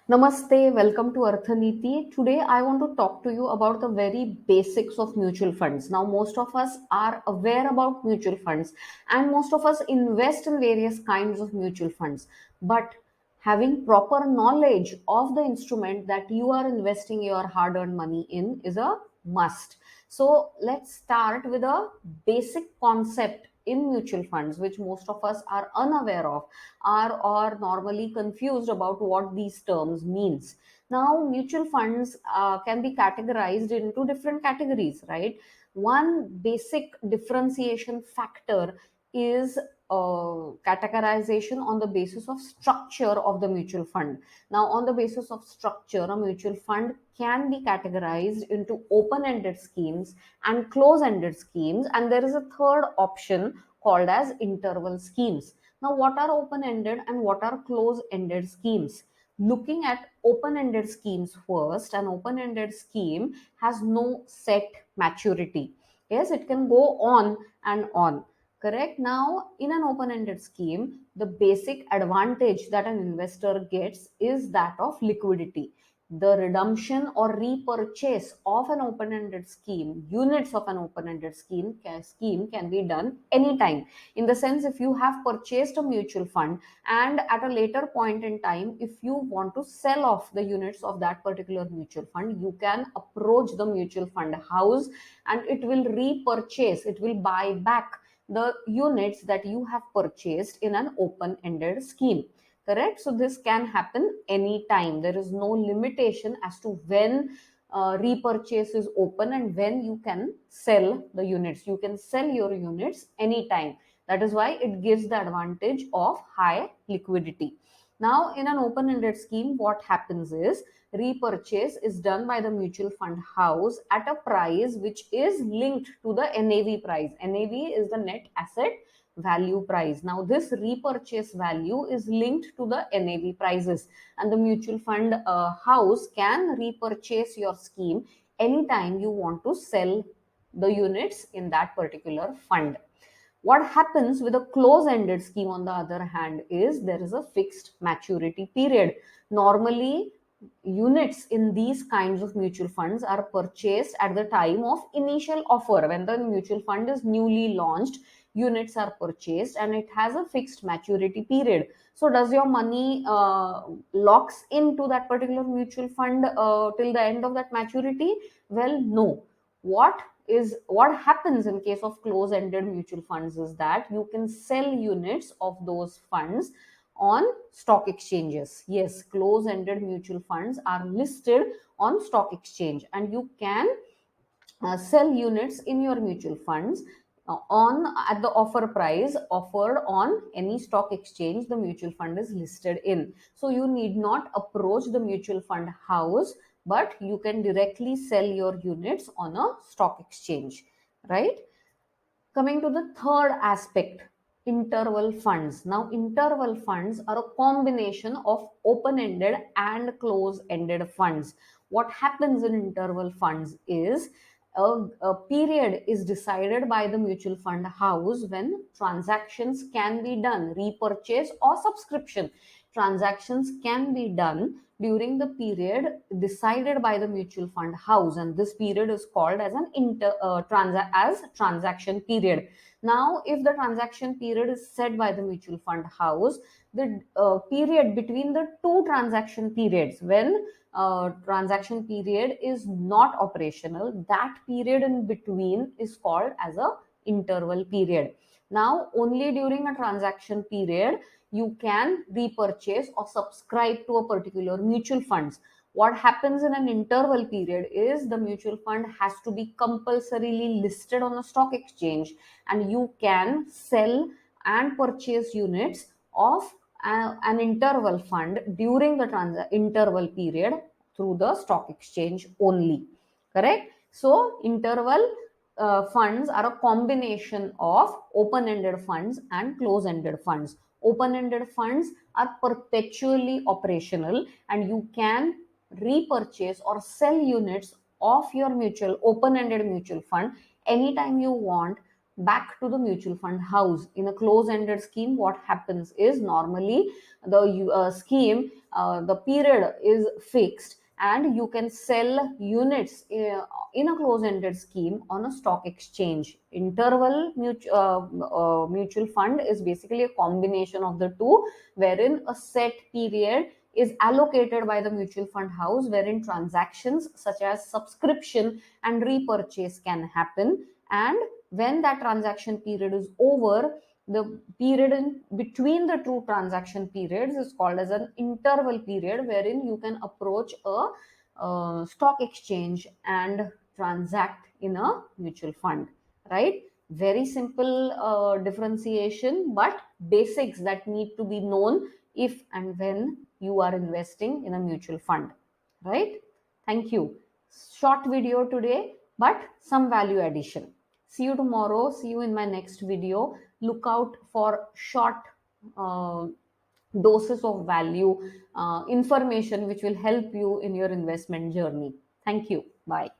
Namaste, welcome to Arthaniti. Today I want to talk to you about the very basics of mutual funds. Now, most of us are aware about mutual funds and most of us invest in various kinds of mutual funds. But having proper knowledge of the instrument that you are investing your hard earned money in is a must. So, let's start with a basic concept in mutual funds, which most of us are unaware of are normally confused about what these terms means. Now mutual funds can be categorized into different categories, right? One basic differentiation factor is categorization on the basis of structure of the mutual fund. Now on the basis of structure, a mutual fund can be categorized into open ended schemes and close ended schemes, and there is a third option called as interval schemes. Now, what are open ended and what are close ended schemes? Looking at open ended schemes first, an open ended scheme has no set maturity. Yes, it can go on and on. Correct. Now, in an open ended scheme, the basic advantage that an investor gets is that of liquidity. The redemption or repurchase of an open-ended scheme, units of an open-ended scheme can be done anytime. In the sense, if you have purchased a mutual fund and at a later point in time, if you want to sell off the units of that particular mutual fund, you can approach the mutual fund house and it will repurchase, it will buy back the units that you have purchased in an open-ended scheme. Correct. So this can happen anytime. There is no limitation as to when repurchase is open and when you can sell the units. You can sell your units anytime. That is why it gives the advantage of high liquidity. Now, in an open ended scheme, what happens is repurchase is done by the mutual fund house at a price which is linked to the NAV price. NAV is the net asset value price. Now, this repurchase value is linked to the NAV prices, and the mutual fund house can repurchase your scheme anytime you want to sell the units in that particular fund. What happens with a close ended scheme, on the other hand, is there is a fixed maturity period. Normally, units in these kinds of mutual funds are purchased at the time of initial offer. When the mutual fund is newly launched, units are purchased and it has a fixed maturity period. So, does your money locks into that particular mutual fund till the end of that maturity? Well, no. What happens in case of close ended mutual funds is that you can sell units of those funds on stock exchanges. Yes, close ended mutual funds are listed on stock exchange and you can sell units in your mutual funds on at the offer price offered on any stock exchange the mutual fund is listed in. So you need not approach the mutual fund house, but you can directly sell your units on a stock exchange, right? Coming to the third aspect, interval funds. Now, interval funds are a combination of open ended and close ended funds. What happens in interval funds is a period is decided by the mutual fund house when transactions can be done, repurchase or subscription. Transactions can be done during the period decided by the mutual fund house, and this period is called as an transaction period. Now, if the transaction period is set by the mutual fund house, the period between the two transaction periods, when transaction period is not operational, that period in between is called as a interval period. Now, only during a transaction period you can repurchase or subscribe to a particular mutual funds. What happens in an interval period is the mutual fund has to be compulsorily listed on a stock exchange, and you can sell and purchase units of an interval fund during the interval period through the stock exchange only. Correct. So interval funds are a combination of open ended funds and close ended funds. Open ended funds are perpetually operational and you can repurchase or sell units of your mutual open ended mutual fund anytime you want back to the mutual fund house. In a close ended scheme, what happens is normally the scheme, the period is fixed, and you can sell units in a close ended scheme on a stock exchange. Mutual fund is basically a combination of the two, wherein a set period is allocated by the mutual fund house, wherein transactions such as subscription and repurchase can happen. And when that transaction period is over, the period in between the two transaction periods is called as an interval period, wherein you can approach a stock exchange and transact in a mutual fund, right? Very simple differentiation, but basics that need to be known if and when you are investing in a mutual fund, right? Thank you. Short video today, but some value addition. See you tomorrow. See you in my next video. Look out for short uh, doses of value information which will help you in your investment journey. Thank you. Bye.